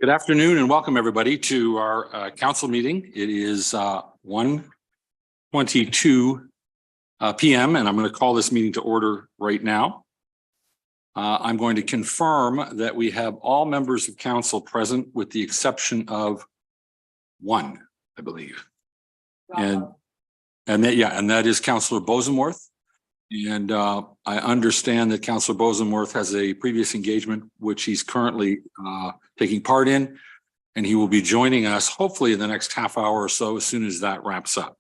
Good afternoon and welcome everybody to our council meeting. It is 1:22 p.m. and I'm going to call this meeting to order right now. I'm going to confirm that we have all members of council present with the exception of one, I believe. And that is Councillor Bosenworth. And I understand that Councillor Bosenworth has a previous engagement, which he's currently taking part in, and he will be joining us hopefully in the next half hour or so as soon as that wraps up.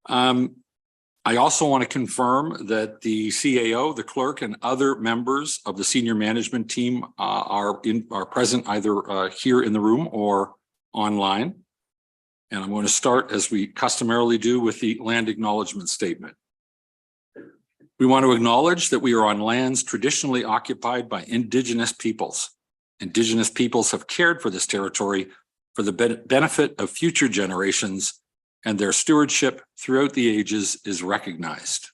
I also want to confirm that the CAO, the clerk, and other members of the senior management team are present either here in the room or online. And I'm going to start, as we customarily do, with the land acknowledgement statement. We want to acknowledge that we are on lands traditionally occupied by Indigenous peoples. Indigenous peoples have cared for this territory for the benefit of future generations, and their stewardship throughout the ages is recognized.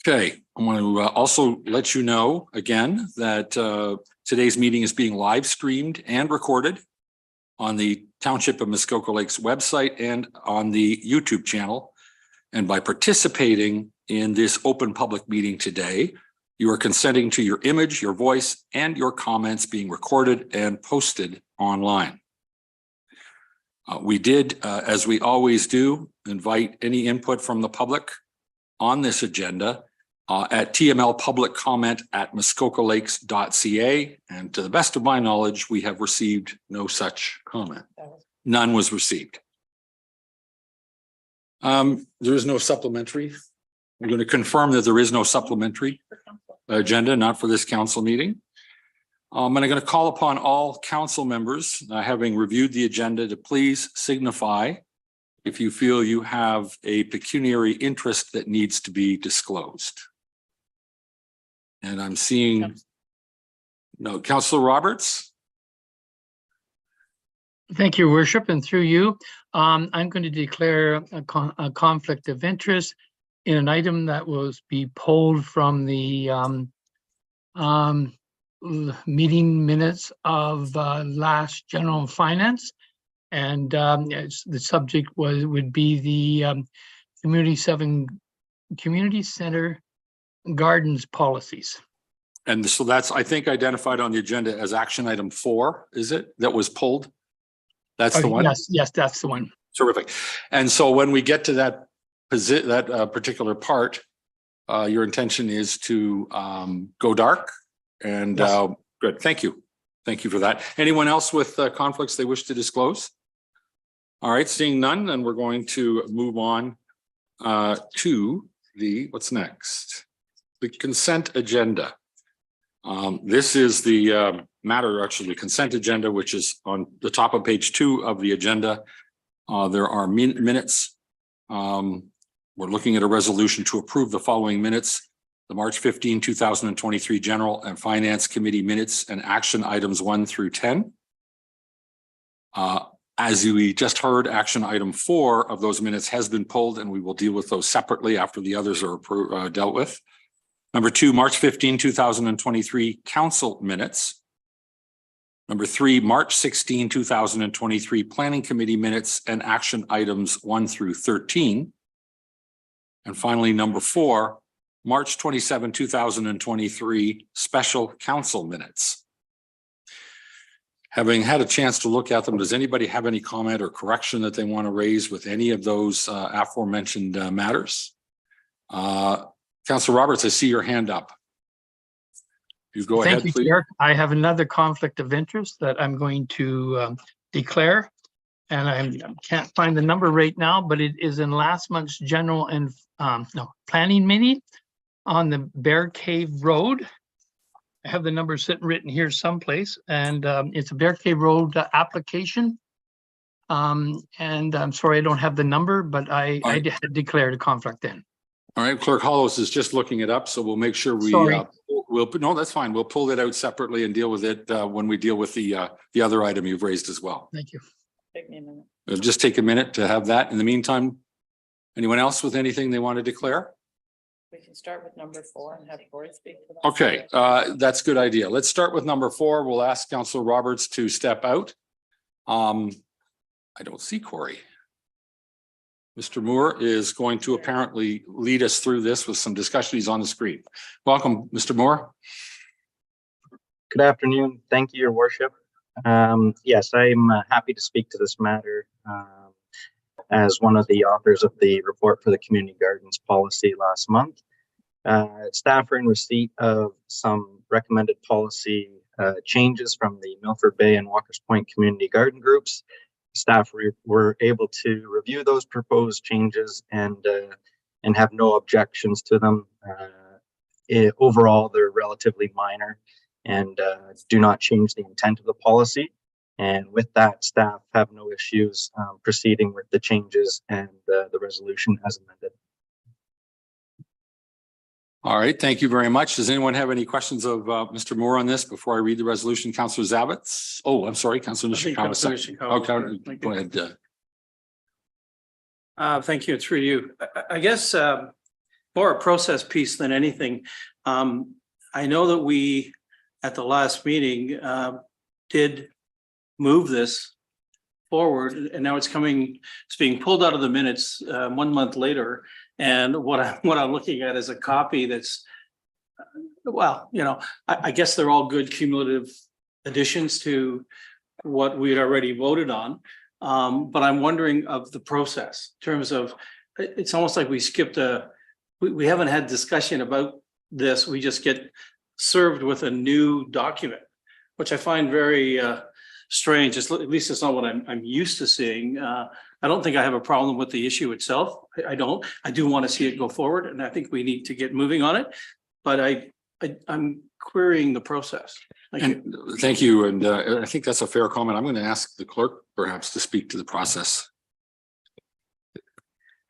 Okay, I want to also let you know again that today's meeting is being live streamed and recorded on the Township of Muskoka Lakes website and on the YouTube channel. And by participating in this open public meeting today, you are consenting to your image, your voice, and your comments being recorded and posted online. We did, as we always do, invite any input from the public on this agenda at TML public comment at muskokalakes.ca. And to the best of my knowledge, we have received no such comment. None was received. There is no supplementary. I'm going to confirm that there is no supplementary agenda, not for this council meeting. I'm going to call upon all council members, having reviewed the agenda, to please signify if you feel you have a pecuniary interest that needs to be disclosed. And I'm seeing no. Councillor Roberts. Thank you, Worship, and through you, I'm going to declare a conflict of interest in an item that will be pulled from the meeting minutes of last general finance, and the subject would be the community center gardens policies. And so that's, I think, identified on the agenda as action item 4, is it? That was pulled? That's the one? Yes, that's the one. Terrific. And so when we get to that particular part, your intention is to go dark and yes. Good. Thank you. Thank you for that. Anyone else with conflicts they wish to disclose? All right, seeing none, then we're going to move on to what's next? The consent agenda. This is the matter, actually, the consent agenda, which is on the top of page 2 of the agenda. There are minutes. We're looking at a resolution to approve the following minutes: the March 15, 2023 General and Finance Committee minutes and action items 1 through 10. As we just heard, action item 4 of those minutes has been pulled, and we will deal with those separately after the others are dealt with. Number 2, March 15, 2023 council minutes. Number 3, March 16, 2023 Planning Committee minutes and action items 1 through 13. And finally, number 4, March 27, 2023 special council minutes. Having had a chance to look at them, does anybody have any comment or correction that they want to raise with any of those aforementioned matters? Councillor Roberts, I see your hand up. You go ahead, please. Chair. I have another conflict of interest that I'm going to declare, and I can't find the number right now, but it is in last month's general and planning meeting on the Bear Cave Road. I have the number written here someplace, and it's a Bear Cave Road application. And I'm sorry I don't have the number, but I had declared a conflict then. All right, Clerk Hollows is just looking it up, so we'll make sure we no, that's fine. We'll pull it out separately and deal with it when we deal with the other item you've raised as well. Thank you. Take me a minute. It'll just take a minute to have that. In the meantime, anyone else with anything they want to declare? We can start with number 4 and have Corey speak to that. Okay, that's a good idea. Let's start with number 4. We'll ask Councillor Roberts to step out. I don't see Corey. Mr. Moore is going to apparently lead us through this with some discussion. He's on the screen. Welcome, Mr. Moore. Good afternoon. Thank you, Your Worship. Yes, I'm happy to speak to this matter as one of the authors of the report for the community gardens policy last month. Staff are in receipt of some recommended policy changes from the Milford Bay and Walkers Point community garden groups. Staff were able to review those proposed changes and have no objections to them. Overall, they're relatively minor and do not change the intent of the policy. And with that, staff have no issues proceeding with the changes and the resolution as amended. All right, thank you very much. Does anyone have any questions of Mr. Moore on this before I read the resolution? Councillor Zabitz? Oh, I'm sorry, Councillor Nishikawa. Go ahead. Thank you. It's for you. I guess more a process piece than anything. I know that we, at the last meeting, did move this forward, and now it's being pulled out of the minutes 1 month later. And what I'm looking at is a copy that's, well, you know, I guess they're all good cumulative additions to what we had already voted on. But I'm wondering of the process in terms of, it's almost like we skipped we haven't had discussion about this. We just get served with a new document, which I find very strange. At least it's not what I'm used to seeing. I don't think I have a problem with the issue itself. I don't. I do want to see it go forward, and I think we need to get moving on it. But I'm querying the process. Thank you. And I think that's a fair comment. I'm going to ask the clerk perhaps to speak to the process.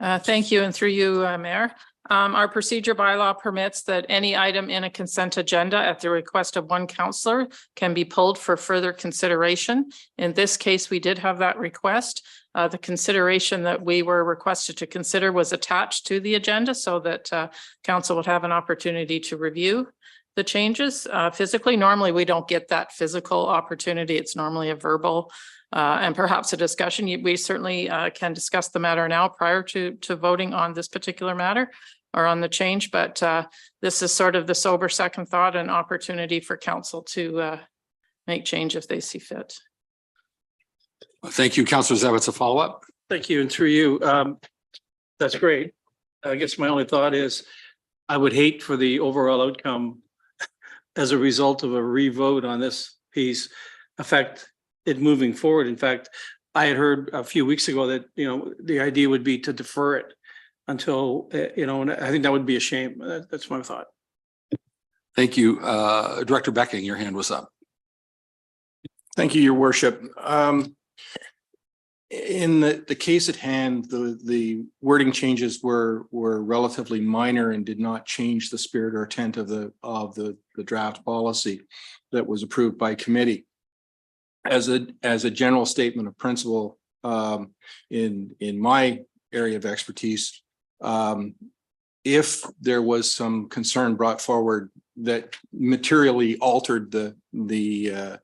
Thank you, and through you, Mayor. Our procedure bylaw permits that any item in a consent agenda at the request of one councillor can be pulled for further consideration. In this case, we did have that request. The consideration that we were requested to consider was attached to the agenda so that council would have an opportunity to review the changes physically. Normally, we don't get that physical opportunity. It's normally a verbal and perhaps a discussion. We certainly can discuss the matter now prior to voting on this particular matter or on the change, but this is sort of the sober second thought and opportunity for council to make change if they see fit. Thank you, Councillor Zabitz. A follow-up? Thank you, and through you. That's great. I guess my only thought is I would hate for the overall outcome as a result of a revote on this piece affect it moving forward. In fact, I had heard a few weeks ago that, you know, the idea would be to defer it until, you know, and I think that would be a shame. That's my thought. Thank you. Director Becking, your hand was up. Thank you, Your Worship. In the case at hand, the wording changes were relatively minor and did not change the spirit or intent of the draft policy that was approved by committee. As a general statement of principle, in my area of expertise, if there was some concern brought forward that materially altered the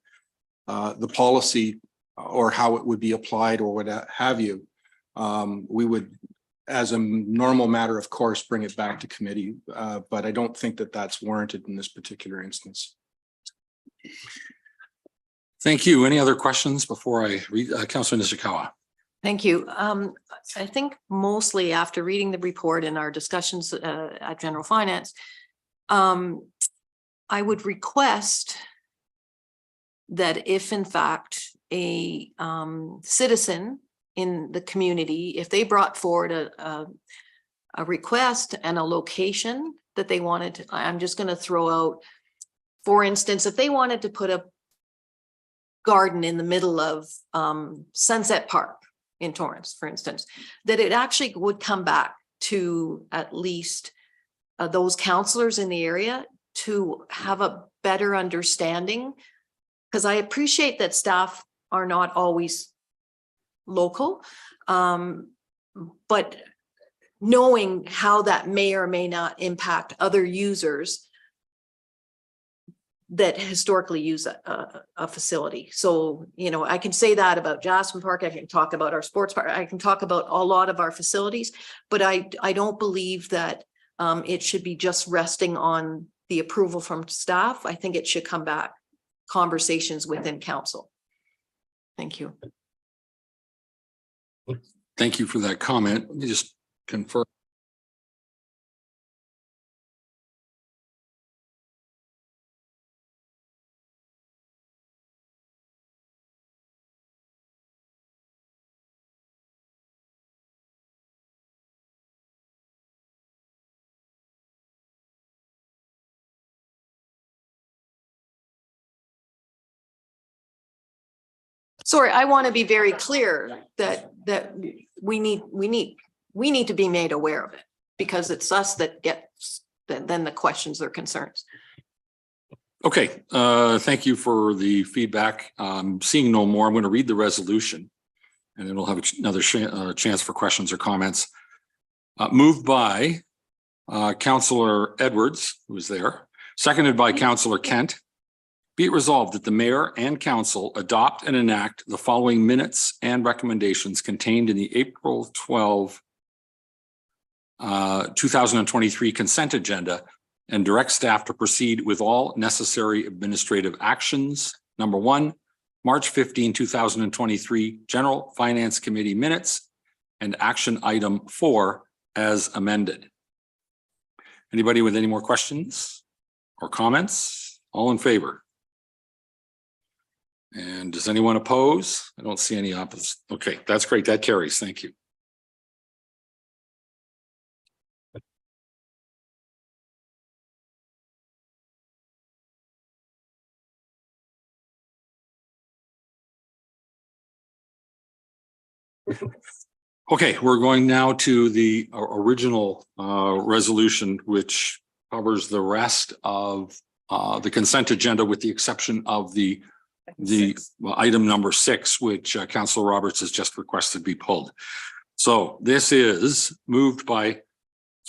policy or how it would be applied or what have you, we would, as a normal matter of course, bring it back to committee. But I don't think that that's warranted in this particular instance. Thank you. Any other questions before I read? Councillor Nishikawa. Thank you. I think mostly after reading the report and our discussions at General Finance, I would request that if in fact a citizen in the community, if they brought forward a request and a location that they wanted to, I'm just going to throw out, for instance, if they wanted to put a garden in the middle of Sunset Park in Torrance, for instance, that it actually would come back to at least those councillors in the area to have a better understanding, because I appreciate that staff are not always local, but knowing how that may or may not impact other users that historically use a facility. So, you know, I can say that about Jasmine Park, I can talk about our sports park, I can talk about a lot of our facilities, but I don't believe that it should be just resting on the approval from staff. I think it should come back conversations within council. Thank you. Thank you for that comment. Let me just confirm. Sorry, I want to be very clear that we need to be made aware of it, because it's us that gets then the questions or concerns. Okay, thank you for the feedback. Seeing no more, I'm going to read the resolution and then we'll have another chance for questions or comments. Moved by Councillor Edwards, who is there, seconded by Councillor Kent. Be it resolved that the mayor and council adopt and enact the following minutes and recommendations contained in the April 12, 2023 consent agenda, and direct staff to proceed with all necessary administrative actions. Number 1, March 15, 2023 General Finance Committee minutes and action item 4 as amended. Anybody with any more questions or comments? All in favor? And does anyone oppose? I don't see any opposite. Okay, that's great. That carries. Thank you. Okay, we're going now to the original resolution, which covers the rest of the consent agenda, with the exception of the item number 6, which Councillor Roberts has just requested be pulled. So this is moved by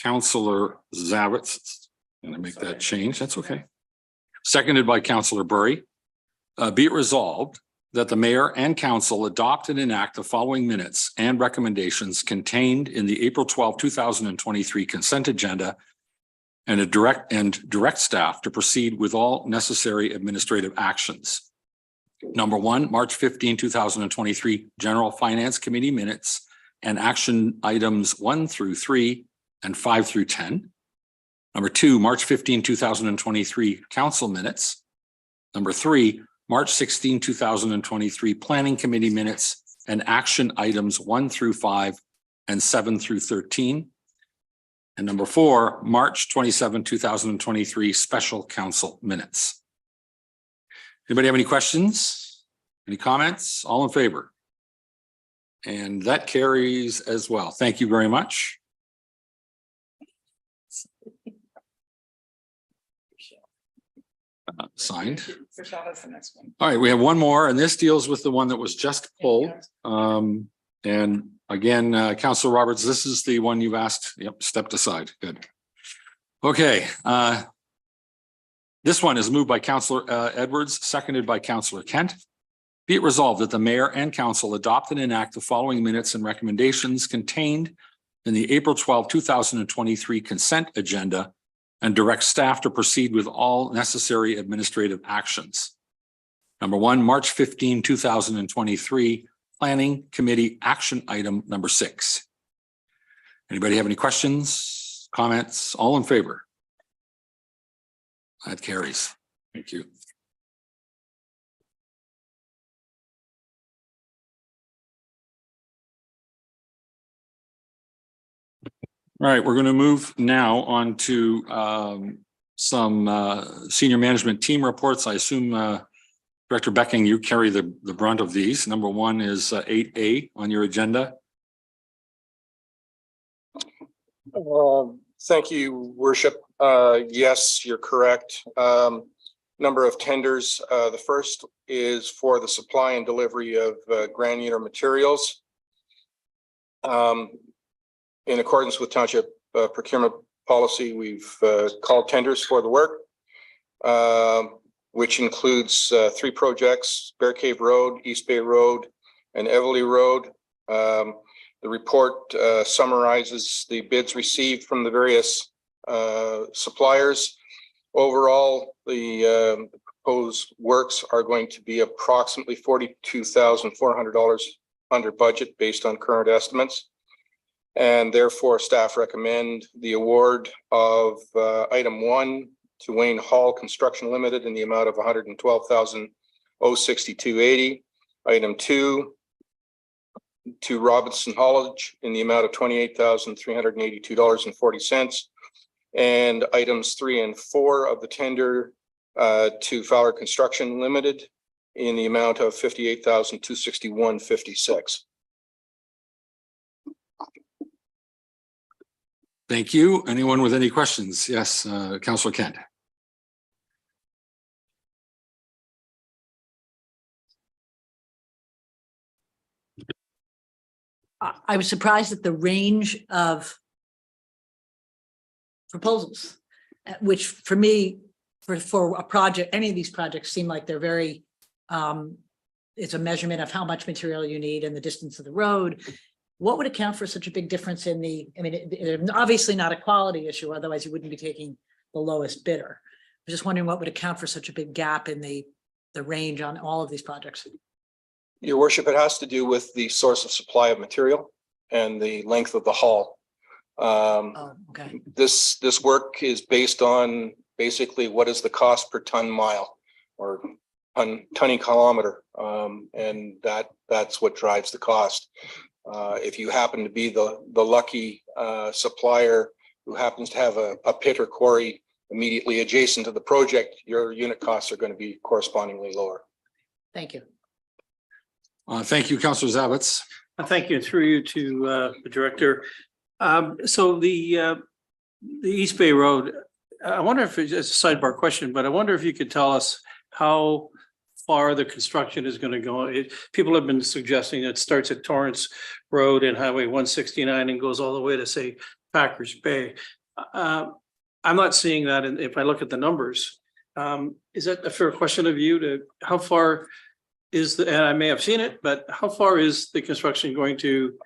Councillor Zavitz. Can I make that change? That's okay. Seconded by Councillor Burry. Be it resolved that the mayor and council adopt and enact the following minutes and recommendations contained in the April 12, 2023 consent agenda, and direct staff to proceed with all necessary administrative actions. Number 1, March 15, 2023 General Finance Committee minutes and action items 1 through 3 and 5 through 10. Number 2, March 15, 2023 council minutes. Number 3, March 16, 2023 Planning Committee minutes and action items 1 through 5 and 7 through 13. And number 4, March 27, 2023 Special Council minutes. Anybody have any questions? Any comments? All in favor? And that carries as well. Thank you very much. Signed. All right, we have one more, and this deals with the one that was just pulled. And again, Councillor Roberts, this is the one you've asked. Yep, stepped aside. Good. Okay. This one is moved by Councillor Edwards, seconded by Councillor Kent. Be it resolved that the mayor and council adopt and enact the following minutes and recommendations contained in the April 12, 2023 consent agenda, and direct staff to proceed with all necessary administrative actions. Number 1, March 15, 2023 Planning Committee action item number 6. Anybody have any questions, comments? All in favor? That carries. Thank you. All right, we're going to move now on to some senior management team reports. I assume Director Becking, you carry the brunt of these. Number 1 is 8A on your agenda. Thank you, Worship. Yes, you're correct. Number of tenders. The first is for the supply and delivery of granular materials. in accordance with township procurement policy, we've called tenders for the work, which includes 3 projects: Bear Cave Road, East Bay Road, and Everly Road. The report summarizes the bids received from the various suppliers. Overall, the proposed works are going to be approximately $42,400 under budget based on current estimates. And therefore, staff recommend the award of item 1 to Wayne Hall Construction Limited in the amount of $112,062.80. Item 2 to Robinson College in the amount of $28,382.40. And items 3 and 4 of the tender to Fowler Construction Limited in the amount of $58,261.56. Thank you. Anyone with any questions? Yes, Councillor Kent. I was surprised at the range of proposals, which for me, for a project, any of these projects seem like they're very, it's a measurement of how much material you need and the distance of the road. What would account for such a big difference in the, I mean, it's obviously not a quality issue, otherwise you wouldn't be taking the lowest bidder. I'm just wondering what would account for such a big gap in the range on all of these projects. Your worship, it has to do with the source of supply of material and the length of the haul. Oh, okay. This work is based on basically what is the cost per ton mile or ton kilometer, and that's what drives the cost. If you happen to be the lucky supplier who happens to have a pit or quarry immediately adjacent to the project, your unit costs are going to be correspondingly lower. Thank you. Thank you, Councillor Zabitz. Thank you. Through you to the director. So the East Bay Road, I wonder if it's just a sidebar question, but I wonder if you could tell us how far the construction is going to go. People have been suggesting it starts at Torrance Road and Highway 169 and goes all the way to, say, Packers Bay. I'm not seeing that if I look at the numbers. Is that a fair question of you to how far is the, and I may have seen it, but how far is the construction going to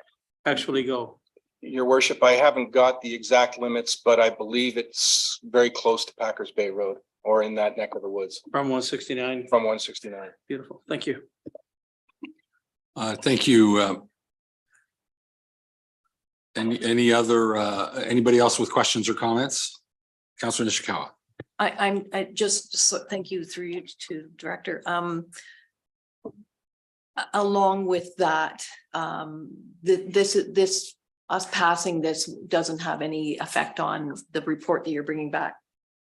actually go? Your worship, I haven't got the exact limits, but I believe it's very close to Packers Bay Road or in that neck of the woods. From 169? From 169. Beautiful. Thank you. Thank you. Any other, anybody else with questions or comments? Councillor Nishikawa. I just, so thank you through you to director. Along with that, us passing this doesn't have any effect on the report that you're bringing back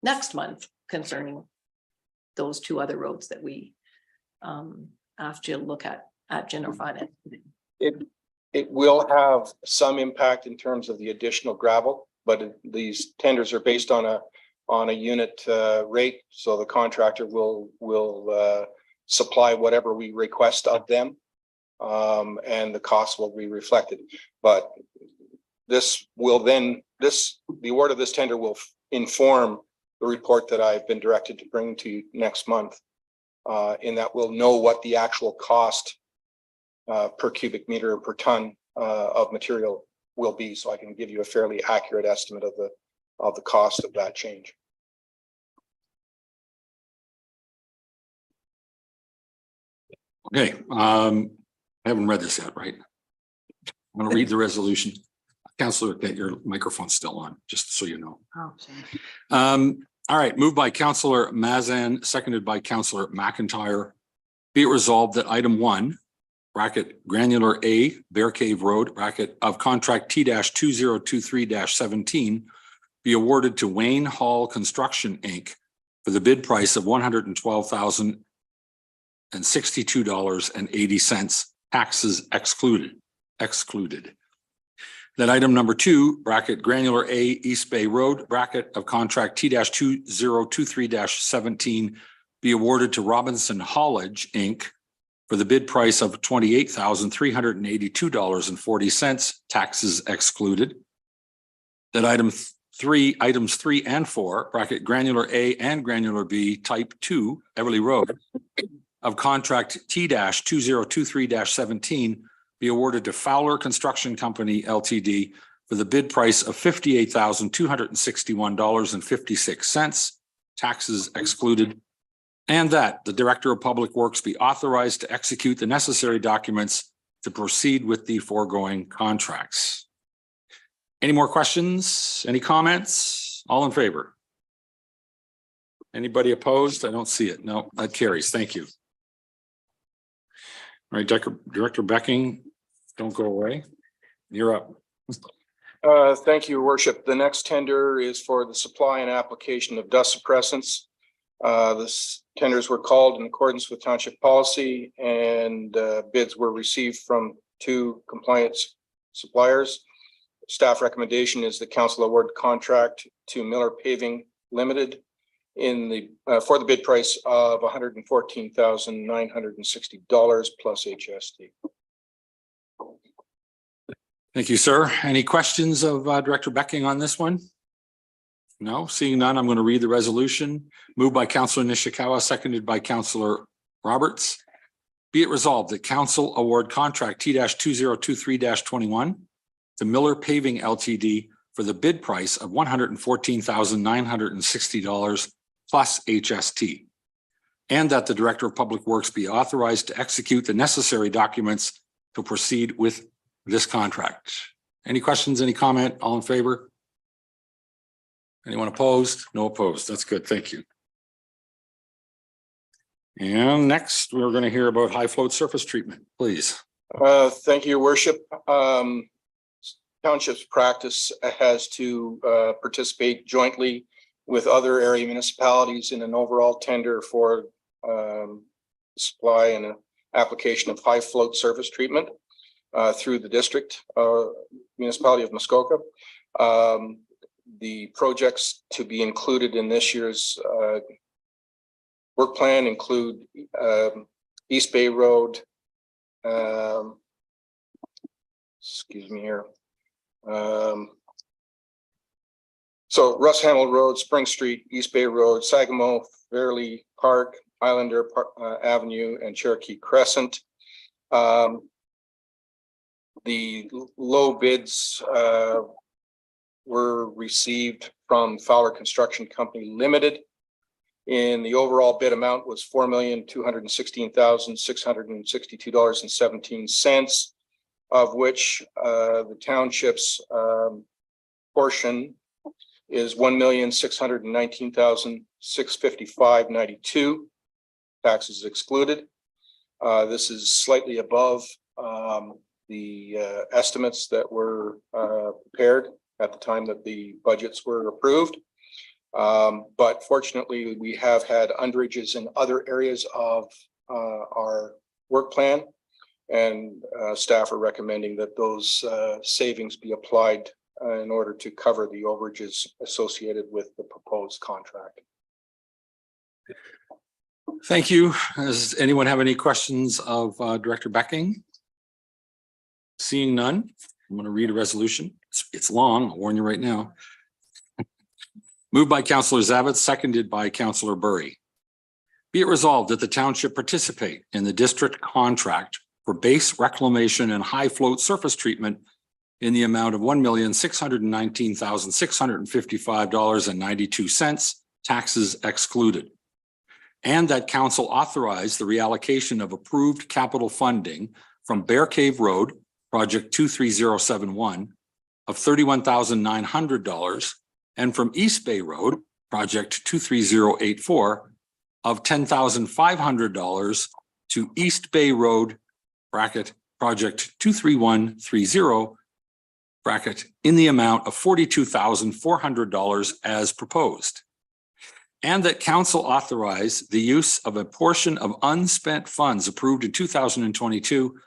next month concerning those 2 other roads that we asked you to look at general finance. It will have some impact in terms of the additional gravel, but these tenders are based on a unit rate, so the contractor will supply whatever we request of them, and the cost will be reflected. But this will then, the award of this tender will inform the report that I've been directed to bring to you next month, in that we'll know what the actual cost per cubic meter or per ton of material will be, so I can give you a fairly accurate estimate of the cost of that change. Okay, I haven't read this yet, right? I'm going to read the resolution. Councillor, get your microphone's still on, just so you know. Oh, sorry. All right, moved by Councillor Mazan, seconded by Councillor McIntyre. Be it resolved that item 1, bracket Granular A, Bear Cave Road, bracket of contract T-2023-17 be awarded to Wayne Hall Construction, Inc. for the bid price of $112,062.80, taxes excluded. That item number 2, bracket Granular A, East Bay Road, bracket of contract T-2023-17 be awarded to Robinson College, Inc. for the bid price of $28,382.40, taxes excluded. that items 3 and 4, bracket Granular A and Granular B, Type 2, Everly Road, of contract T-2023-17 be awarded to Fowler Construction Company LTD for the bid price of $58,261.56, taxes excluded, and that the Director of Public Works be authorized to execute the necessary documents to proceed with the foregoing contracts. Any more questions? Any comments? All in favor? Anybody opposed? I don't see it. No, that carries. Thank you. All right, Director Becking, don't go away. You're up. Thank you, Your Worship. The next tender is for the supply and application of dust suppressants. This tenders were called in accordance with township policy, and bids were received from 2 compliance suppliers. Staff recommendation is the council award contract to Miller Paving Limited in the for the bid price of $114,960 plus HST. Thank you, sir. Any questions of Director Becking on this one? No, seeing none, I'm going to read the resolution. Moved by Councillor Nishikawa, seconded by Councillor Roberts. Be it resolved that council award contract T-2023-21 to Miller Paving LTD for the bid price of $114,960 plus HST, and that the Director of Public Works be authorized to execute the necessary documents to proceed with this contract. Any questions, any comment? All in favor? Anyone opposed? No opposed. That's good. Thank you. And next, we're going to hear about high float surface treatment, please. Thank you, Your Worship. Township's practice has to participate jointly with other area municipalities in an overall tender for supply and application of high float surface treatment through the district municipality of Muskoka. The projects to be included in this year's work plan include East Bay Road, excuse me here. So Russ Hamel Road, Spring Street, East Bay Road, Sagamo, Fairley Park, Islander Avenue, and Cherokee Crescent. The low bids were received from Fowler Construction Company Limited. And the overall bid amount was $4,216,662.17, of which the township's portion is $1,619,655.92, taxes excluded. This is slightly above the estimates that were prepared at the time that the budgets were approved. But fortunately, we have had underages in other areas of our work plan, and staff are recommending that those savings be applied in order to cover the overages associated with the proposed contract. Thank you. Does anyone have any questions of Director Becking? Seeing none, I'm going to read a resolution. It's long, I'll warn you right now. Moved by Councillor Zavitz, seconded by Councillor Burry. Be it resolved that the township participate in the district contract for base reclamation and high float surface treatment in the amount of $1,619,655.92, taxes excluded. And that council authorize the reallocation of approved capital funding from Bear Cave Road, project 23071, of $31,900, and from East Bay Road, project 23084, of $10,500 to East Bay Road, bracket, project 23130, bracket, in the amount of $42,400 as proposed. And that council authorize the use of a portion of unspent funds approved in 2022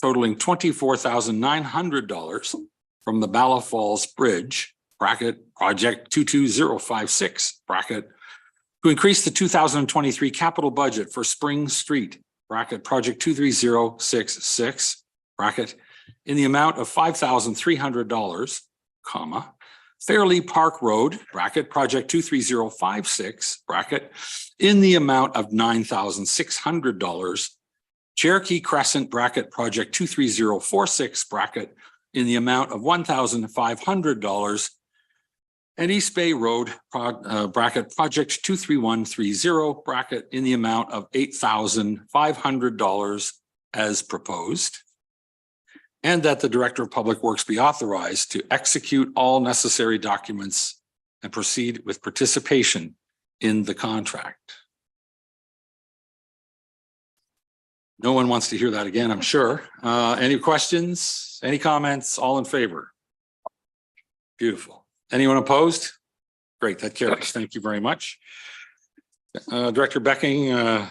totaling $24,900 from the Bala Falls Bridge, bracket, project 22056, bracket, to increase the 2023 capital budget for Spring Street, bracket, project 23066, bracket, in the amount of $5,300, comma, Fairley Park Road, bracket, project 23056, bracket, in the amount of $9,600. Cherokee Crescent, bracket, project 23046, bracket, in the amount of $1,500. And East Bay Road, bracket, project 23130, bracket, in the amount of $8,500 as proposed. And that the Director of Public Works be authorized to execute all necessary documents and proceed with participation in the contract. No one wants to hear that again, I'm sure. Any questions? Any comments? All in favor? Beautiful. Anyone opposed? Great, that carries. Thank you very much. Director Becking, you're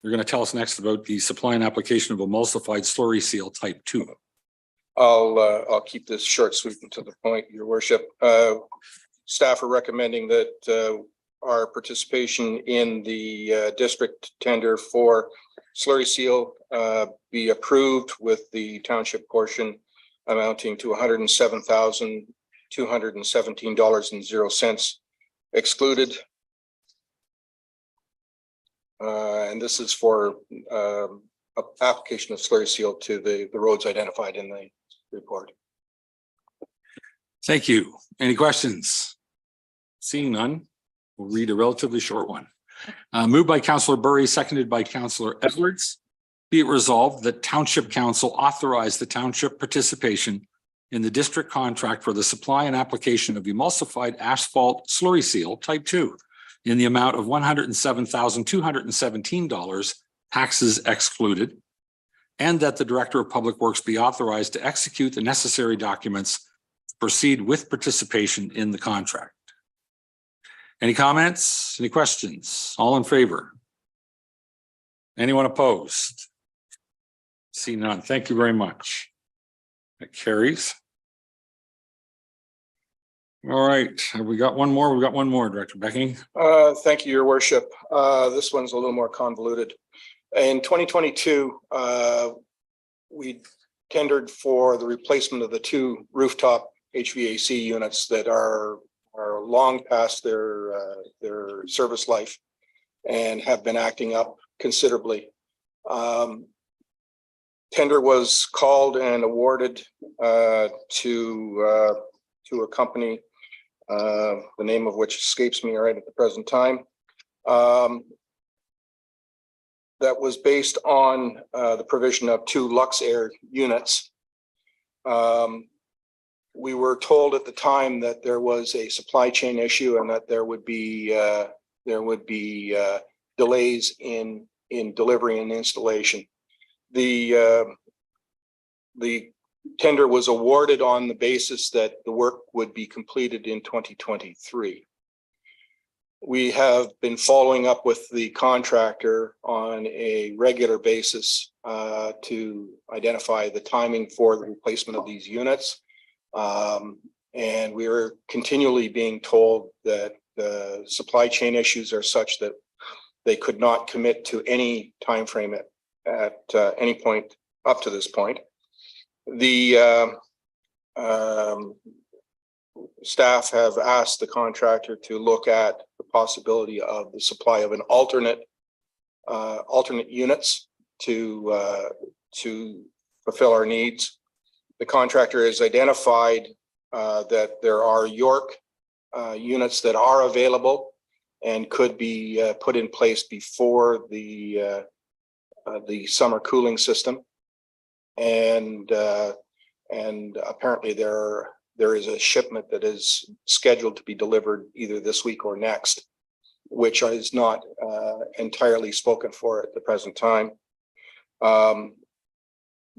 going to tell us next about the supply and application of emulsified slurry seal type 2. I'll keep this short, sweet, and to the point, Your Worship. Staff are recommending that our participation in the district tender for slurry seal be approved, with the township portion amounting to $107,217.00 excluded. And this is for application of slurry seal to the roads identified in the report. Thank you. Any questions? Seeing none, we'll read a relatively short one. Moved by Councillor Burry, seconded by Councillor Edwards. Be it resolved that Township Council authorize the township participation in the district contract for the supply and application of emulsified asphalt slurry seal type 2 in the amount of $107,217, taxes excluded, and that the Director of Public Works be authorized to execute the necessary documents to proceed with participation in the contract. Any comments? Any questions? All in favor? Anyone opposed? See none. Thank you very much. That carries. All right, have we got one more? We've got one more, Director Becking. Thank you, Your Worship. This one's a little more convoluted. In 2022, we tendered for the replacement of the 2 rooftop HVAC units that are long past their service life and have been acting up considerably. Tender was called and awarded to a company, the name of which escapes me right at the present time. That was based on the provision of 2 Lux Air units. We were told at the time that there was a supply chain issue and that there would be delays in delivery and installation. The tender was awarded on the basis that the work would be completed in 2023. We have been following up with the contractor on a regular basis to identify the timing for the replacement of these units. And we are continually being told that the supply chain issues are such that they could not commit to any time frame at any point up to this point. The staff have asked the contractor to look at the possibility of the supply of an alternate units to fulfill our needs. The contractor has identified that there are York units that are available and could be put in place before the summer cooling system, and apparently there is a shipment that is scheduled to be delivered either this week or next, which is not entirely spoken for at the present time.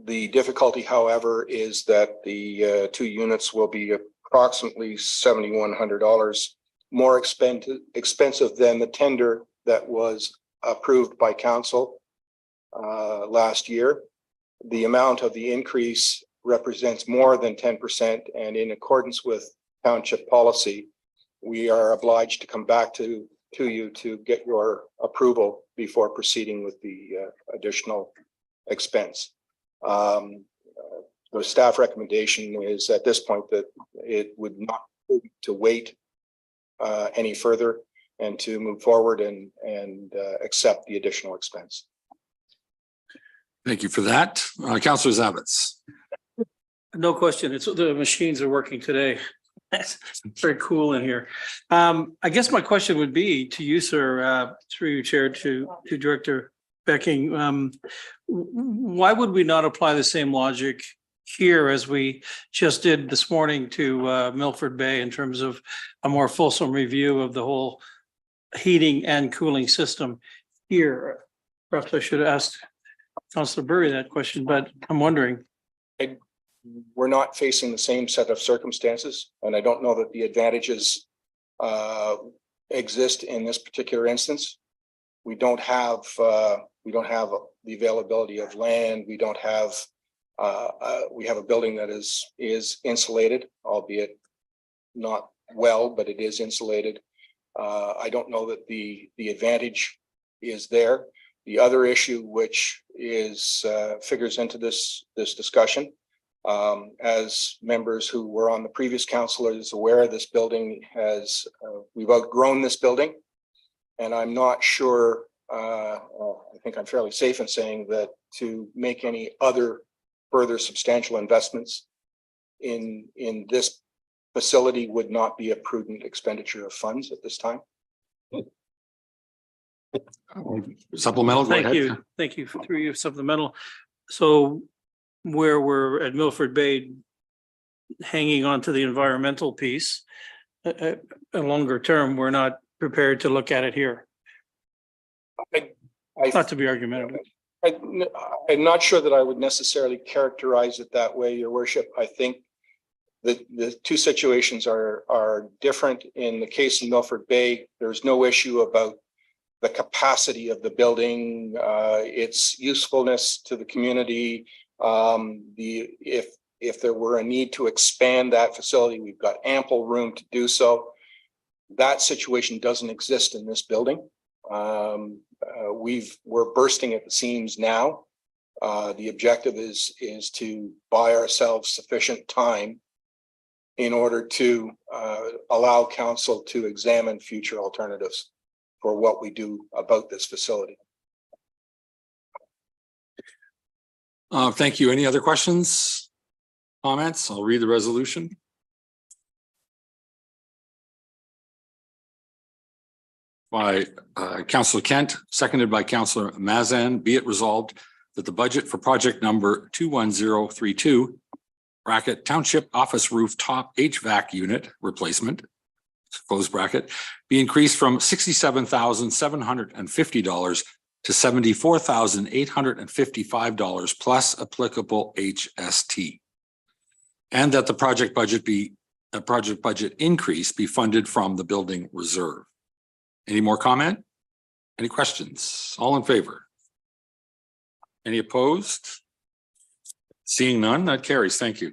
The difficulty, however, is that the 2 units will be approximately $7,100 more expensive than the tender that was approved by council last year. The amount of the increase represents more than 10%, and in accordance with township policy, we are obliged to come back to you to get your approval before proceeding with the additional expense. The staff recommendation is at this point that it would not to wait any further and to move forward and accept the additional expense. Thank you for that. Councillor Roberts. No question. It's the machines are working today. It's very cool in here. I guess my question would be to you, sir, through you, Chair, to Director Becking. Why would we not apply the same logic here as we just did this morning to Milford Bay in terms of a more fulsome review of the whole heating and cooling system here? Perhaps I should have asked Councillor Burry that question, but I'm wondering. We're not facing the same set of circumstances, and I don't know that the advantages exist in this particular instance. We don't have the availability of land. We don't have we have a building that is insulated, albeit not well, but it is insulated. I don't know that the advantage is there. The other issue, which is figures into this discussion, as members who were on the previous council is aware, this building has we've outgrown this building, and I'm not sure. I think I'm fairly safe in saying that to make any other further substantial investments in this facility would not be a prudent expenditure of funds at this time. Supplemental. Go Thank ahead. you. Thank you for your supplemental. So where we're at Milford Bay, hanging on to the environmental piece, a longer term, we're not prepared to look at it here. Not to be argumentative. I'm not sure that I would necessarily characterize it that way, Your Worship. I think that the two situations are different. In the case of Milford Bay, there's no issue about the capacity of the building, its usefulness to the community. If there were a need to expand that facility, we've got ample room to do so. That situation doesn't exist in this building. We're bursting at the seams now. The objective is to buy ourselves sufficient time in order to allow council to examine future alternatives for what we do about this facility. Thank you. Any other questions, comments? I'll read the resolution. By Councillor Kent, seconded by Councillor Mazan, be it resolved that the budget for project number 21032, bracket Township Office Rooftop HVAC Unit Replacement, close bracket, be increased from $67,750 to $74,855 plus applicable HST. And that the project budget increase be funded from the building reserve. Any more comment? Any questions? All in favor? Any opposed? Seeing none, that carries. Thank you.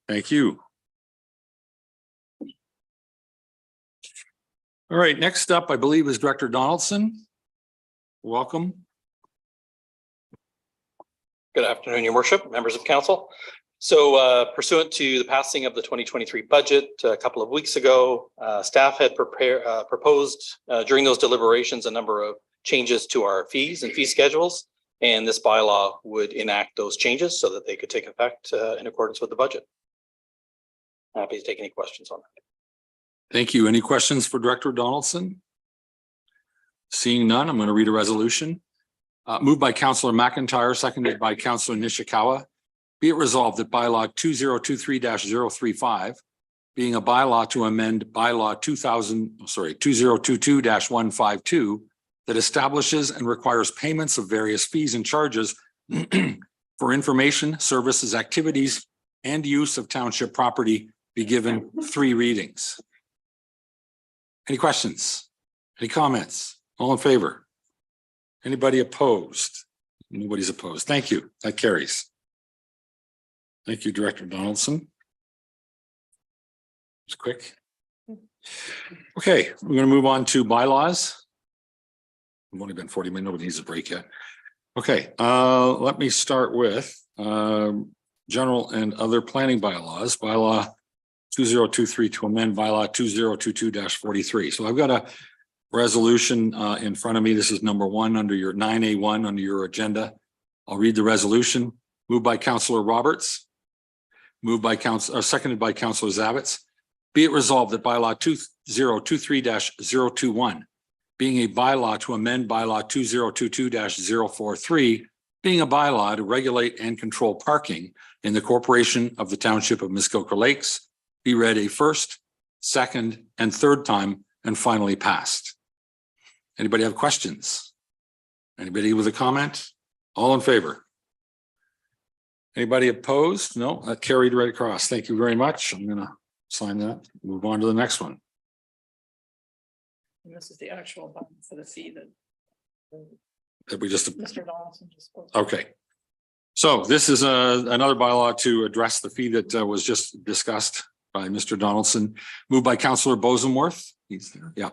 Thank you. All right, next up, I believe, is Director Donaldson. Welcome. Good afternoon, Your Worship, members of council. So pursuant to the passing of the 2023 budget a couple of weeks ago, staff had proposed during those deliberations a number of changes to our fees and fee schedules, and this bylaw would enact those changes so that they could take effect in accordance with the budget. Happy to take any questions on that. Thank you. Any questions for Director Donaldson? Seeing none, I'm going to read a resolution. Moved by Councillor McIntyre, seconded by Councillor Nishikawa. Be it resolved that bylaw 2023-035, being a bylaw to amend bylaw 2022-152 that establishes and requires payments of various fees and charges for information, services, activities, and use of township property be given 3 readings. Any questions? Any comments? All in favor? Anybody opposed? Nobody's opposed. Thank you. That carries. Thank you, Director Donaldson. It's quick. Okay, we're going to move on to bylaws. I've only been 40 minutes. Nobody needs a break yet. Okay, let me start with general and other planning bylaws. Bylaw 2023 to amend bylaw 2022-43. So I've got a resolution in front of me. This is number one under your 9A1 under your agenda. I'll read the resolution. Moved by Councillor Roberts. Seconded by Councillor Zavetz. Be it resolved that bylaw 2023-021, being a bylaw to amend bylaw 2022-043, being a bylaw to regulate and control parking in the corporation of the Township of Muskoka Lakes, be read a first, second, and third time and finally passed. Anybody have questions? Anybody with a comment? All in favor? Anybody opposed? No, that carried right across. Thank you very much. I'm going to sign that. Move on to the next one. And this is the actual button for the fee That we just, Mr. Donaldson just spoke. okay. So this is another bylaw to address the fee that was just discussed by Mr. Donaldson. Moved by Councillor Bosenworth. He's there. Yeah.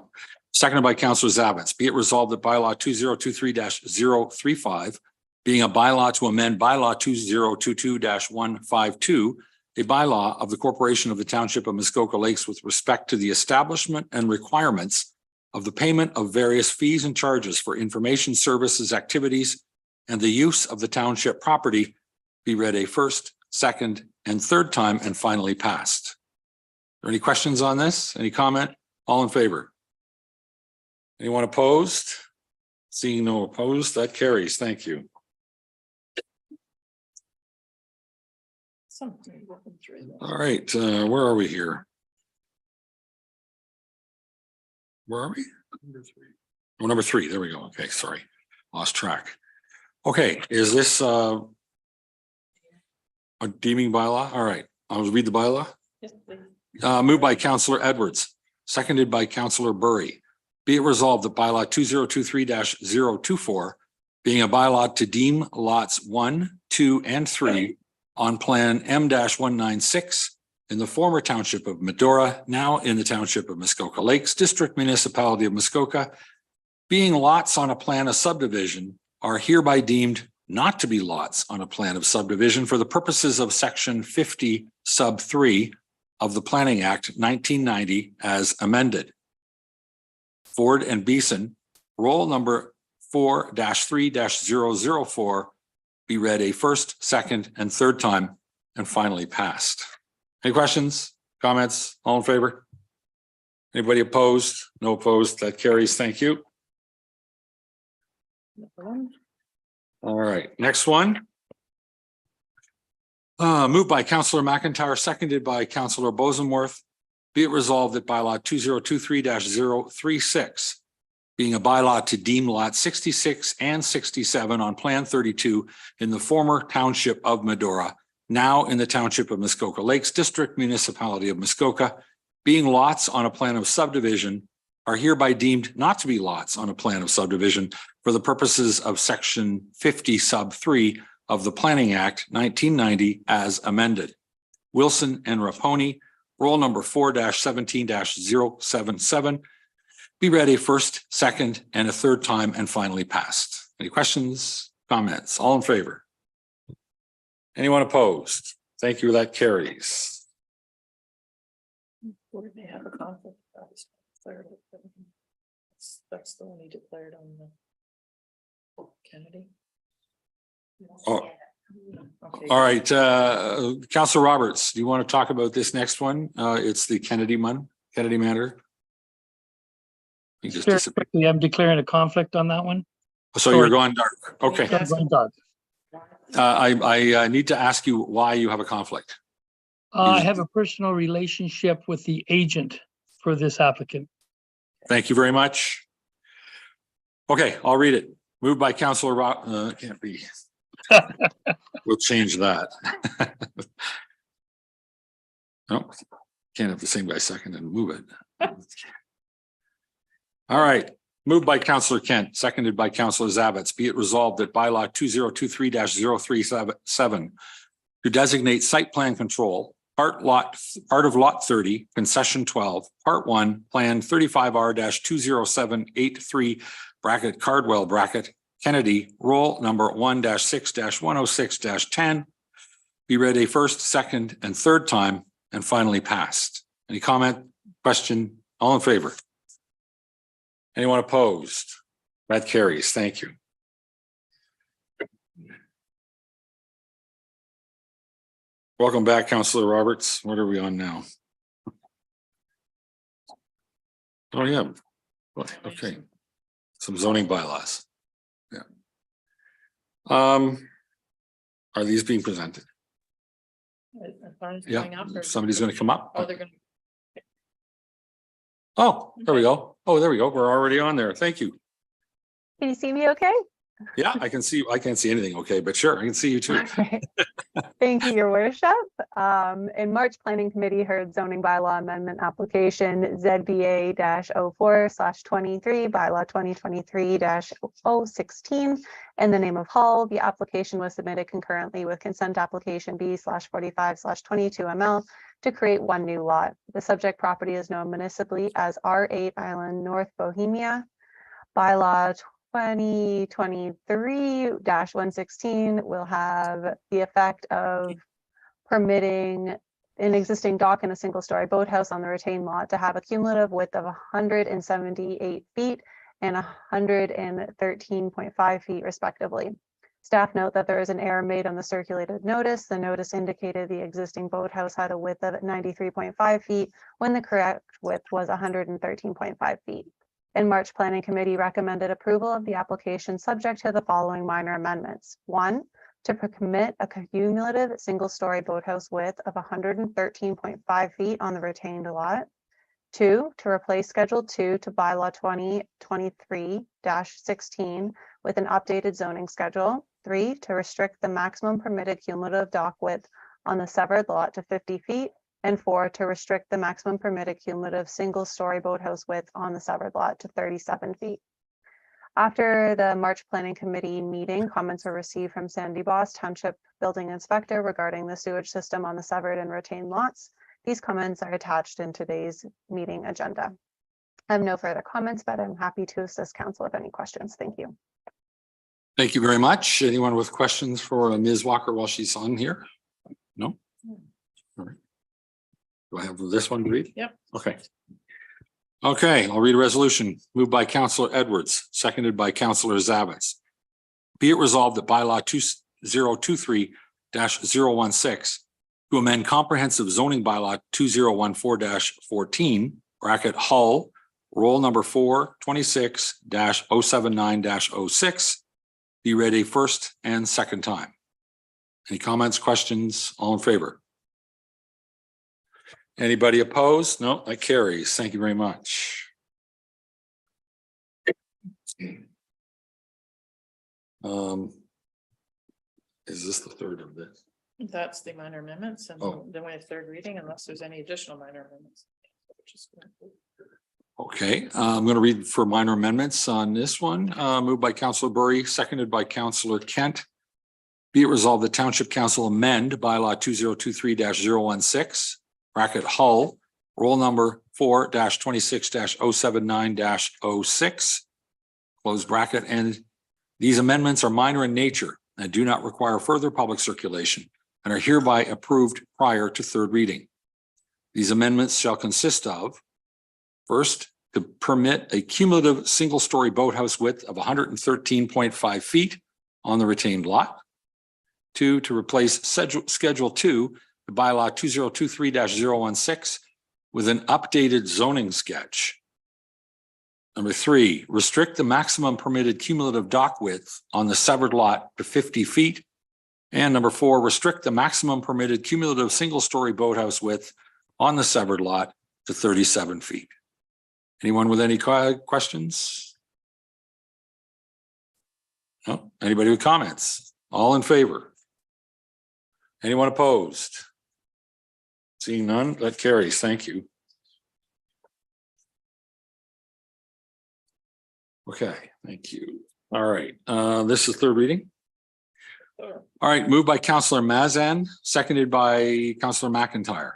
Seconded by Councillor Zavetz. Be it resolved that bylaw 2023-035, being a bylaw to amend bylaw 2022-152, a bylaw of the corporation of the Township of Muskoka Lakes with respect to the establishment and requirements of the payment of various fees and charges for information services, activities, and the use of the township property, be read a first, second, and third time and finally passed. Are there any questions on this? Any comment? All in favor? Anyone opposed? Seeing no opposed, that carries. Thank you. All right, where are we here? Where are we? Oh, number three. There we go. Okay, sorry. Lost track. Okay, is this a deeming bylaw? All right, I'll read the bylaw. Yes, please. Moved by Councillor Edwards, seconded by Councillor Burry. Be it resolved that bylaw 2023-024, being a bylaw to deem lots 1, 2, and 3 on plan M-196 in the former Township of Medora, now in the Township of Muskoka Lakes, District Municipality of Muskoka, being lots on a plan of subdivision, are hereby deemed not to be lots on a plan of subdivision for the purposes of section 50 sub 3 of the Planning Act 1990 as amended. Ford and Beeson, roll number 4-3-004, be read a first, second, and third time and finally passed. Any questions, comments? All in favor? Anybody opposed? No opposed. That carries. Thank you. All right, next one. Moved by Councillor McIntyre, seconded by Councillor Bosenworth. Be it resolved that bylaw 2023-036, being a bylaw to deem lot 66 and 67 on plan 32 in the former Township of Medora, now in the Township of Muskoka Lakes, District Municipality of Muskoka, being lots on a plan of subdivision, are hereby deemed not to be lots on a plan of subdivision for the purposes of section 50 sub 3 of the Planning Act 1990 as amended. Wilson and Raponi, roll number 4-17-077, be read a first, second, and a third time and finally passed. Any questions, comments? All in favor? Anyone opposed? Thank you. That carries. Or they have a conflict. That's the one he declared on the Kennedy. Oh. Okay. All right, Councillor Roberts, do you want to talk about this next one? It's the Kennedy matter. He just Sure, disappeared. quickly, I'm declaring a conflict on that one. So you're going dark. Okay. I'm going dark. I need to ask you why you have a conflict. I have a personal relationship with the agent for this applicant. Thank you very much. Okay, I'll read it. Moved by Councillor can't be. We'll change that. No, can't have the same guy second and move it. All right, moved by Councillor Kent, seconded by Councillor Zavetz. Be it resolved that bylaw 2023-037 to designate site plan control, part of lot 30, concession 12, part 1, plan 35R-20783 bracket Cardwell bracket Kennedy, roll number 1-6-106-10, be read a first, second, and third time and finally passed. Any comment, question? All in favor? Anyone opposed? That carries. Thank you. Welcome back, Councillor Roberts. What are we on now? Oh, yeah. Okay. Some zoning bylaws. Yeah. Are these being presented? Yeah, somebody's going to come up. Oh, they're gonna. Oh, there we go. Oh, there we go. We're already on there. Thank you. Can you see me okay? Yeah, I can see. I can't see anything. Okay, but sure, I can see you too. Okay. Thank you, Your Worship. In March, Planning Committee heard zoning bylaw amendment application ZBA-04/23, bylaw 2023-016 in the name of Hull. The application was submitted concurrently with consent application B/45/22 ML to create one new lot. The subject property is known municipally as R8 Island North Bohemia. Bylaw 2023-116 will have the effect of permitting an existing dock and a single-story boathouse on the retained lot to have a cumulative width of 178 feet and 113.5 feet respectively. Staff note that there is an error made on the circulated notice. The notice indicated the existing boathouse had a width of 93.5 feet when the correct width was 113.5 feet. In March, Planning Committee recommended approval of the application subject to the following minor amendments. 1, to permit a cumulative single-story boathouse width of 113.5 feet on the retained lot. 2, to replace Schedule 2 to Bylaw 2023-16 with an updated zoning schedule. 3, to restrict the maximum permitted cumulative dock width on the severed lot to 50 feet. And 4, to restrict the maximum permitted cumulative single-story boathouse width on the severed lot to 37 feet. After the March Planning Committee meeting, comments were received from Sandy Boss, Township Building Inspector, regarding the sewage system on the severed and retained lots. These comments are attached in today's meeting agenda. I have no further comments, but I'm happy to assist council with any questions. Thank you. Thank you very much. Anyone with questions for Ms. Walker while she's on here? No? All right. Do I have this one to read? Yep. Okay. Okay, I'll read a resolution moved by Councillor Edwards, seconded by Councillor Zavitz. Be it resolved that bylaw 2023-016 to amend comprehensive zoning bylaw 2014-14 bracket Hull, roll number 426-079-06 be read a first and second time. Any comments, questions? All in favor? Anybody opposed? No, that carries. Thank you very much. Is this the third of this? That's the minor amendments, and Oh. then we have third reading unless there's any additional minor amendments. Which is good. Okay, I'm going to read for minor amendments on this one. Moved by Councillor Burry, seconded by Councillor Kent. Be it resolved the Township Council amend bylaw 2023-016 bracket Hull, roll number 4-26-079-06 close bracket, and these amendments are minor in nature and do not require further public circulation and are hereby approved prior to third reading. These amendments shall consist of: first, to permit a cumulative single-story boathouse width of 113.5 feet on the retained lot. 2, to replace Schedule 2, the bylaw 2023-016 with an updated zoning sketch. Number 3, restrict the maximum permitted cumulative dock width on the severed lot to 50 feet. And number 4, restrict the maximum permitted cumulative single-story boathouse width on the severed lot to 37 feet. Anyone with any questions? No? Anybody with comments? All in favor? Anyone opposed? Seeing none, that carries. Thank you. Okay, thank you. All right, this is third reading. All right, moved by Councillor Mazan, seconded by Councillor McIntyre.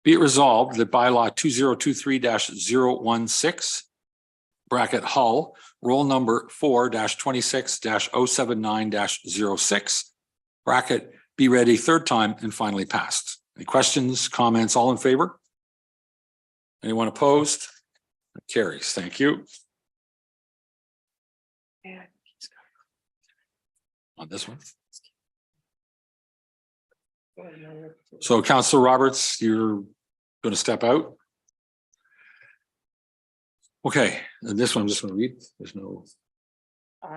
Be it resolved that bylaw 2023-016 bracket Hull, roll number 4-26-079-06 bracket be read a third time and finally passed. Any questions, comments, all in favor? Anyone opposed? That carries. Thank you. On this one. So Councillor Roberts, you're going to step out. Okay, and this one I'm just going to read. There's no.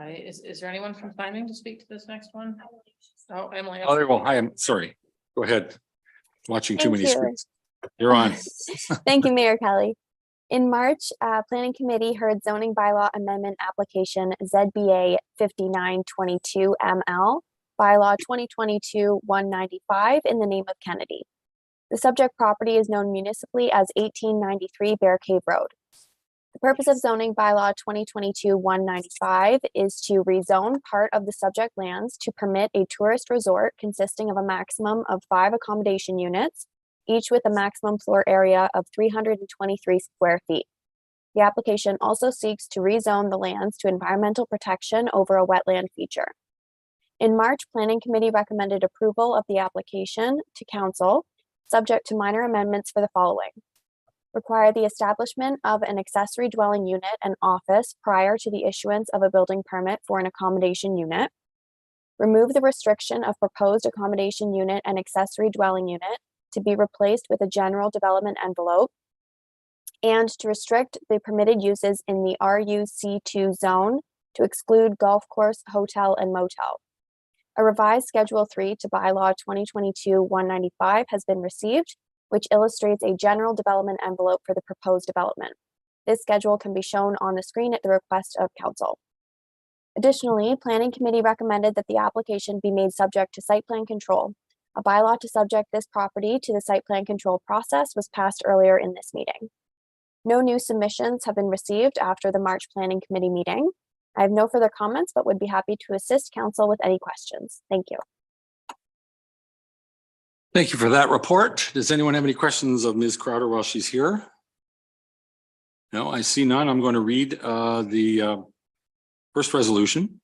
Is there anyone from planning to speak to this next one? Oh, Emily. Oh, there you go. Hi, I'm sorry. Go ahead. Watching too Thank many you. screens. You're on. Thank you, Mayor Kelly. In March, Planning Committee heard zoning bylaw amendment application ZBA 5922 ML, bylaw 2022-195 in the name of Kennedy. The subject property is known municipally as 1893 Bear Cave Road. The purpose of zoning bylaw 2022-195 is to rezone part of the subject lands to permit a tourist resort consisting of a maximum of 5 accommodation units, each with a maximum floor area of 323 square feet. The application also seeks to rezone the lands to environmental protection over a wetland feature. In March, Planning Committee recommended approval of the application to Council, subject to minor amendments for the following. Require the establishment of an accessory dwelling unit and office prior to the issuance of a building permit for an accommodation unit. Remove the restriction of proposed accommodation unit and accessory dwelling unit to be replaced with a general development envelope, and to restrict the permitted uses in the RUC2 zone to exclude golf course, hotel, and motel. A revised Schedule 3 to Bylaw 2022-195 has been received, which illustrates a general development envelope for the proposed development. This schedule can be shown on the screen at the request of Council. Additionally, Planning Committee recommended that the application be made subject to site plan control. A bylaw to subject this property to the site plan control process was passed earlier in this meeting. No new submissions have been received after the March Planning Committee meeting. I have no further comments, but would be happy to assist Council with any questions. Thank you. Thank you for that report. Does anyone have any questions of Ms. Crowder while she's here? No, I see none. I'm going to read the first resolution.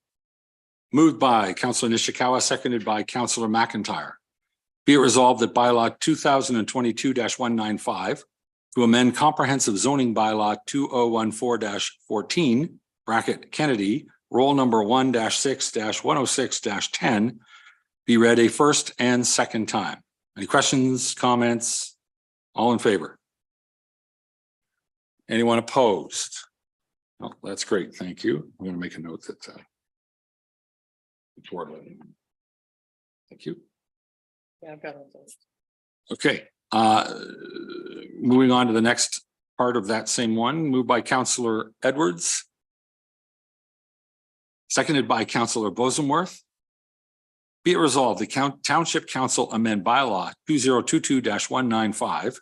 Moved by Councillor Nishikawa, seconded by Councillor McIntyre. Be it resolved that bylaw 2022-195 to amend comprehensive zoning bylaw 2014-14 bracket Kennedy, roll number 1-6-106-10 be read a first and second time. Any questions, comments? All in favor? Anyone opposed? Oh, that's great. Thank you. I'm going to make a note that thank you. Yeah, I've got it. Okay, moving on to the next part of that same one, moved by Councillor Edwards. Seconded by Councillor Bosenworth. Be it resolved, the Township Council amend bylaw 2022-195,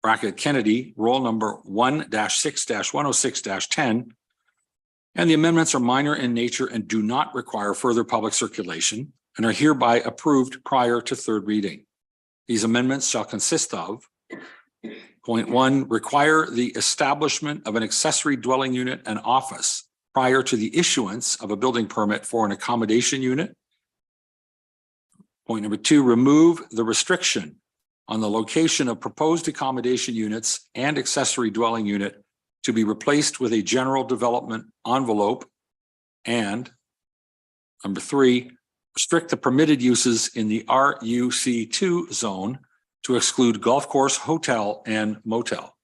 bracket Kennedy, roll number 1-6-106-10, and the amendments are minor in nature and do not require further public circulation and are hereby approved prior to third reading. These amendments shall consist of: point 1, require the establishment of an accessory dwelling unit and office prior to the issuance of a building permit for an accommodation unit. Point number 2, remove the restriction on the location of proposed accommodation units and accessory dwelling unit to be replaced with a general development envelope. And number 3, restrict the permitted uses in the RUC2 zone to exclude golf course, hotel, and motel.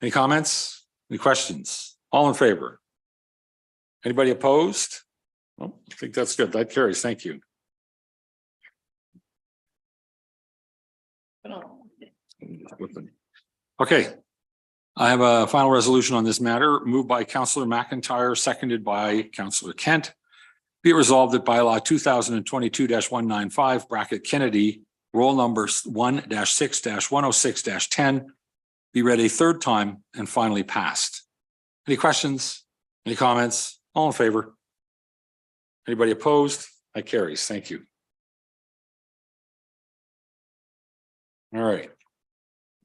Any comments? Any questions? All in favor? Anybody opposed? Well, I think that's good. That carries. Thank you. Okay. I have a final resolution on this matter, moved by Councillor McIntyre, seconded by Councillor Kent. Be it resolved that bylaw 2022-195 bracket Kennedy, roll number 1-6-106-10 be read a third time and finally passed. Any questions? Any comments? All in favor? Anybody opposed? That carries. Thank you. All right.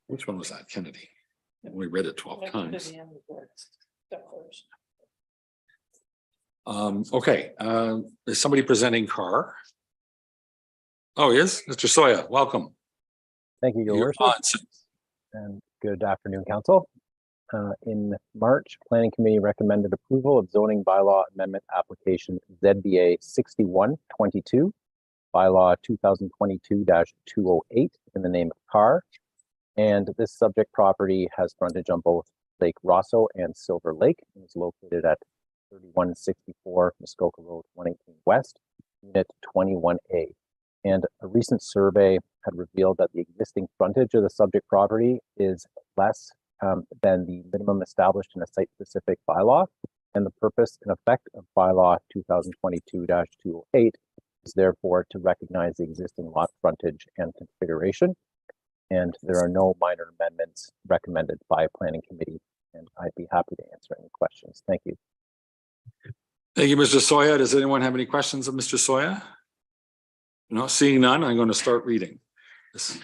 Which one was that? Kennedy. We read it 12 times. Okay. Is somebody presenting Carr? Oh, yes, Mr. Soya, welcome. Thank you, Your You're Worship, on, sir. and good afternoon, Council. In March, Planning Committee recommended approval of zoning bylaw amendment application ZBA 6122, bylaw 2022-208 in the name of CAR. And this subject property has frontage on both Lake Rosso and Silver Lake and is located at 3164 Muskoka Road, 118 West, Unit 21A. And a recent survey had revealed that the existing frontage of the subject property is less than the minimum established in a site-specific bylaw. And the purpose and effect of bylaw 2022-208 is therefore to recognize the existing lot frontage and configuration. And there are no minor amendments recommended by Planning Committee. And I'd be happy to answer any questions. Thank you. Thank you, Mr. Soya. Does anyone have any questions of Mr. Soya? No, seeing none, I'm going to start reading. This,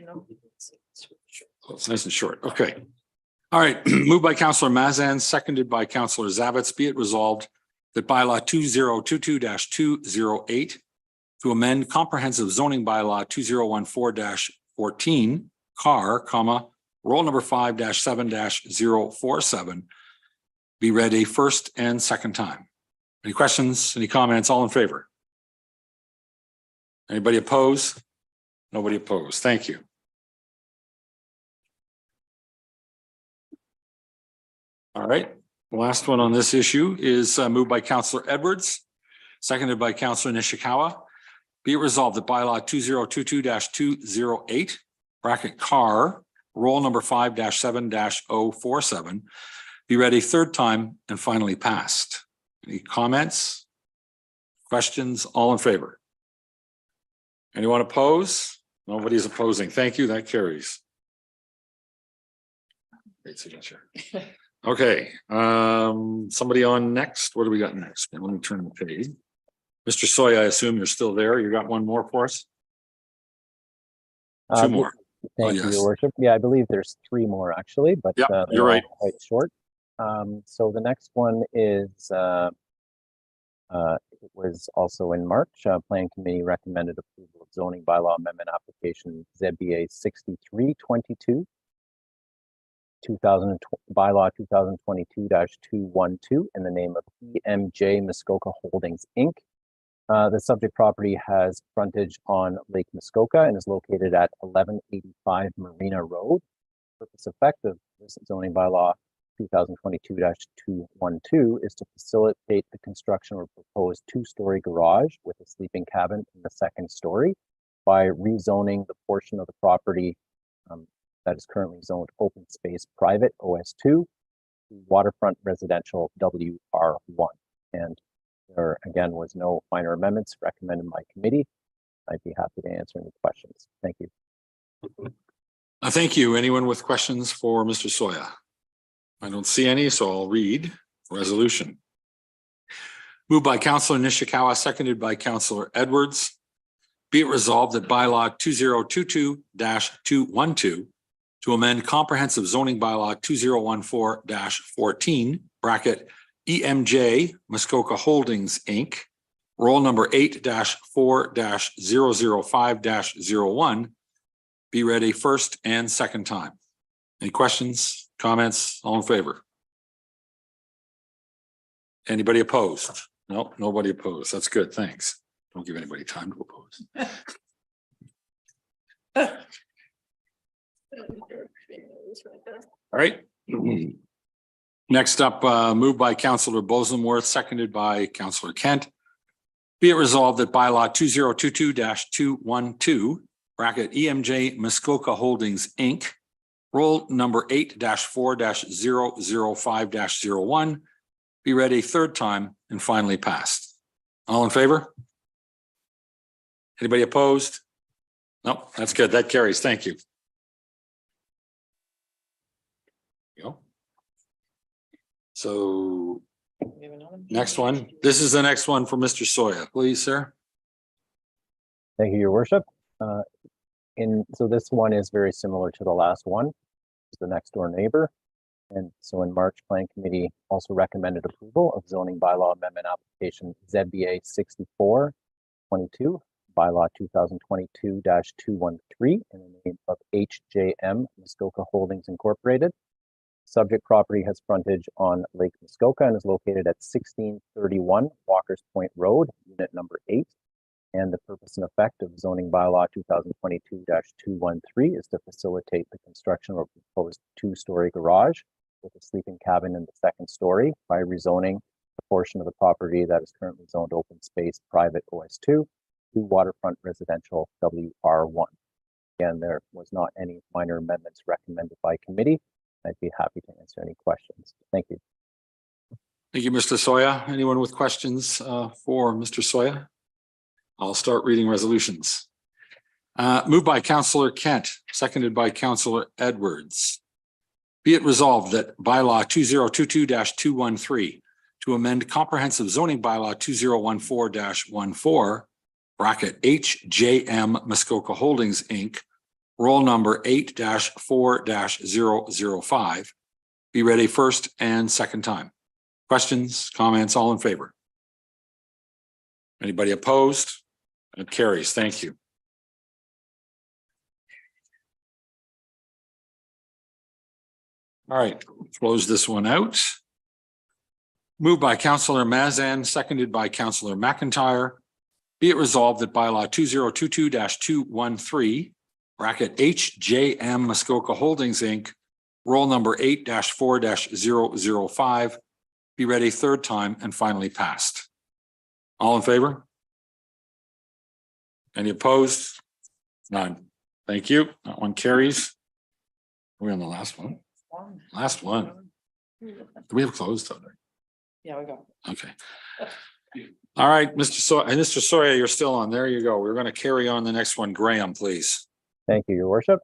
oh, it's nice and short. Okay. All right. Moved by Councillor Mazan, seconded by Councillor Zavitz. Be it resolved that bylaw 2022-208 to amend comprehensive zoning bylaw 2014-14 CAR, roll number 5-7-047 be read a first and second time. Any questions? Any comments? All in favor? Anybody opposed? Nobody opposed. Thank you. All right. The last one on this issue is moved by Councillor Edwards, seconded by Councillor Nishikawa. Be it resolved that bylaw 2022-208 bracket CAR roll number 5-7-047 be read a third time and finally passed. Any comments? Questions? All in favor? Anyone oppose? Nobody's opposing. Thank you. That carries. Great signature. Okay. Somebody on next. What do we got next? Let me turn the page. Mr. Soy, I assume you're still there. You got one more for us? Two more. Thank you, Your Worship. Yeah, I believe there's three more actually, but you're right. Quite short. So the next one is it was also in March. Planning Committee recommended approval of zoning bylaw amendment application ZBA 6322. Bylaw 2022-212 in the name of EMJ Muskoka Holdings Inc. The subject property has frontage on Lake Muskoka and is located at 1185 Marina Road. Purpose effect of this zoning bylaw 2022-212 is to facilitate the construction of a proposed two-story garage with a sleeping cabin in the second story by rezoning the portion of the property that is currently zoned open space private OS2 to waterfront residential WR1. And there again was no minor amendments recommended by committee. I'd be happy to answer any questions. Thank you. Thank you. Anyone with questions for Mr. Soya? I don't see any, so I'll read the resolution. Moved by Councillor Nishikawa, seconded by Councillor Edwards. Be it resolved that bylaw 2022-212 to amend comprehensive zoning bylaw 2014-14 bracket EMJ Muskoka Holdings Inc. roll number 8-4-005-01 be read a first and second time. Any questions, comments? All in favor? Anybody opposed? No, nobody opposed. That's good. Thanks. Don't give anybody time to oppose. All right. Next up, moved by Councillor Bosenworth, seconded by Councillor Kent. Be it resolved that bylaw 2022-212 bracket EMJ Muskoka Holdings Inc. roll number 8-4-005-01 be read a third time and finally passed. All in favor? Anybody opposed? No, that's good. That carries. Thank you. So next one. This is the next one for Mr. Soya. Please, sir. Thank you, Your Worship. So this one is very similar to the last one. It's the next door neighbor. And so in March, Planning Committee also recommended approval of zoning bylaw amendment application ZBA 6422, bylaw 2022-213 in the name of HJM Muskoka Holdings Incorporated. Subject property has frontage on Lake Muskoka and is located at 1631 Walker's Point Road, unit number 8. And the purpose and effect of zoning bylaw 2022-213 is to facilitate the construction of a proposed 2-story garage with a sleeping cabin in the 2nd story by rezoning a portion of the property that is currently zoned open space private OS2 to waterfront residential WR1. Again, there was not any minor amendments recommended by committee. I'd be happy to answer any questions. Thank you. Thank you, Mr. Soya. Anyone with questions for Mr. Soya? I'll start reading resolutions. Moved by Councillor Kent, seconded by Councillor Edwards. Be it resolved that bylaw 2022-213 to amend comprehensive zoning bylaw 2014-14 bracket HJM Muskoka Holdings Inc. roll number 8-4-005 be read a first and second time. Questions, comments, all in favor? Anybody opposed? It carries. Thank you. All right, close this one out. Moved by Councillor Mazan, seconded by Councillor McIntyre. Be it resolved that bylaw 2022-213 bracket HJM Muskoka Holdings Inc. roll number 8-4-005 be read a third time and finally passed. All in favor? Any opposed? None. Thank you. That one carries. We're on the last one. Last one. Do we have closed already? Yeah, we go. Okay. All right, Mr. Soya, you're still on. There you go. We're going to carry on the next one. Graham, please. Thank you, Your Worship.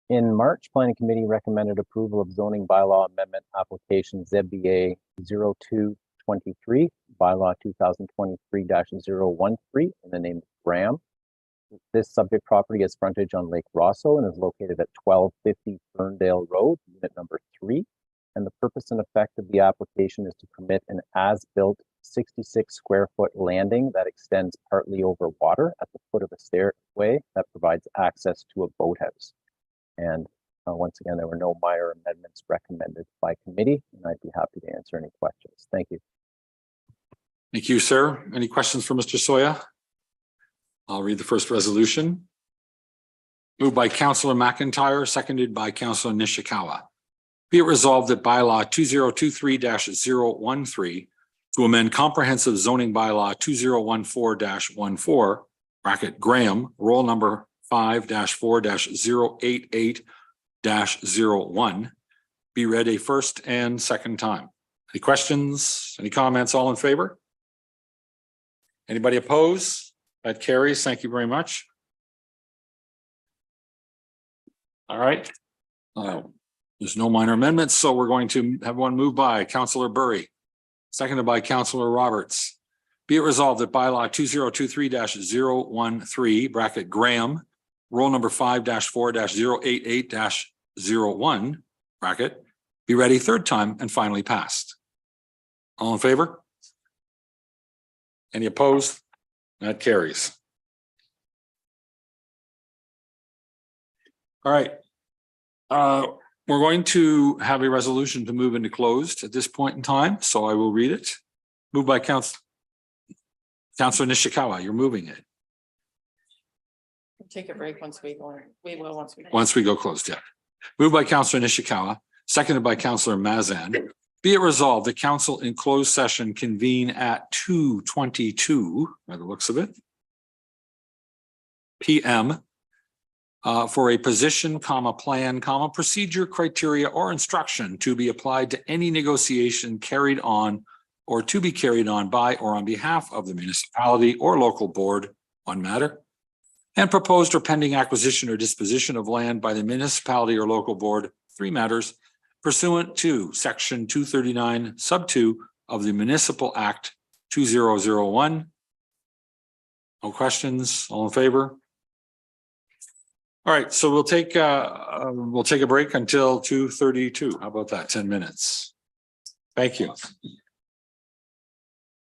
In March, Planning Committee recommended approval of zoning bylaw amendment application ZBA 0223, bylaw 2023-013 in the name of Graham. This subject property has frontage on Lake Rosso and is located at 1250 Ferndale Road, unit number 3. And the purpose and effect of the application is to permit an as-built 66-square-foot landing that extends partly over water at the foot of a stairway that provides access to a boathouse. And once again, there were no minor amendments recommended by committee, and I'd be happy to answer any questions. Thank you. Thank you, sir. Any questions for Mr. Soya? I'll read the first resolution. Moved by Councillor McIntyre, seconded by Councillor Nishikawa. Be it resolved that bylaw 2023-013 to amend comprehensive zoning bylaw 2014-14 bracket Graham roll number 5-4-088-01 be read a first and second time. Any questions? Any comments? All in favor? Anybody oppose? That carries. Thank you very much. All right. There's no minor amendments, so we're going to have one moved by Councillor Burry, seconded by Councillor Roberts. Be it resolved that bylaw 2023-013 bracket Graham roll number 5-4-088-01 bracket be read a third time and finally passed. All in favor? Any opposed? That carries. All right. We're going to have a resolution to move into closed at this point in time, so I will read it. Moved by Councillor Nishikawa, you're moving it. We'll take a break once we go. We will Once we go closed, yeah. Moved by Councillor Nishikawa, seconded by Councillor Mazan. Be it resolved, the council in closed session convene at 2:22, by the looks of it, p.m. For a position, plan, procedure, criteria, or instruction to be applied to any negotiation carried on or to be carried on by or on behalf of the municipality or local board, one matter, and proposed or pending acquisition or disposition of land by the municipality or local board, 3 matters, pursuant to section 239 sub 2 of the Municipal Act 2001. No questions? All in favor? All right, so we'll take a break until 2:32. How about that? 10 minutes. Thank you.